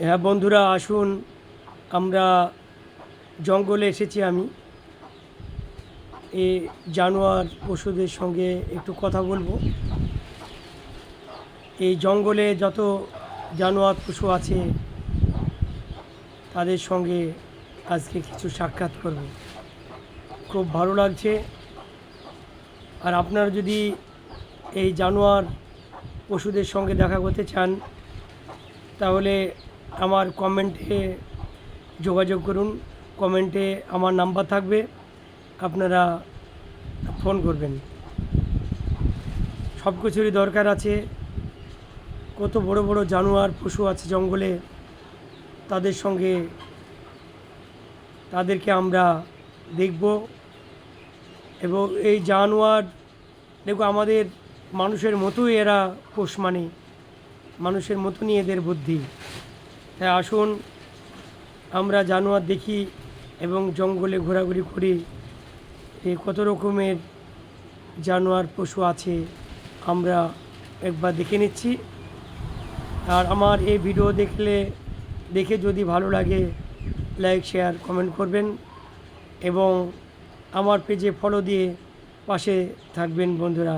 হ্যাঁ বন্ধুরা, আসুন আমরা জঙ্গলে এসেছি। আমি এই জানোয়ার পশুদের সঙ্গে একটু কথা বলবো। এই জঙ্গলে যত জানোয়ার পশু আছে তাদের সঙ্গে আজকে কিছু সাক্ষাৎ করব। খুব ভালো লাগছে। আর আপনারা যদি এই জানোয়ার পশুদের সঙ্গে দেখা করতে চান তাহলে আমার কমেন্টে যোগাযোগ করুন। কমেন্টে আমার নাম্বার থাকবে, আপনারা ফোন করবেন। সব কিছুরই দরকার আছে। কত বড় বড় জানোয়ার পশু আছে জঙ্গলে, তাদের সঙ্গে তাদেরকে আমরা দেখব। এবং এই জানোয়ার দেখো আমাদের মানুষের মতোই এরা পোষ, মানে মানুষের মতনই এদের বুদ্ধি। তাই আসুন আমরা জানোয়ার দেখি এবং জঙ্গলে ঘোরাঘুরি করি। এই কত রকমের জানোয়ার পশু আছে আমরা একবার দেখে নিচ্ছি। আর আমার এই ভিডিও দেখে যদি ভালো লাগে লাইক শেয়ার কমেন্ট করবেন এবং আমার পেজে ফলো দিয়ে পাশে থাকবেন বন্ধুরা।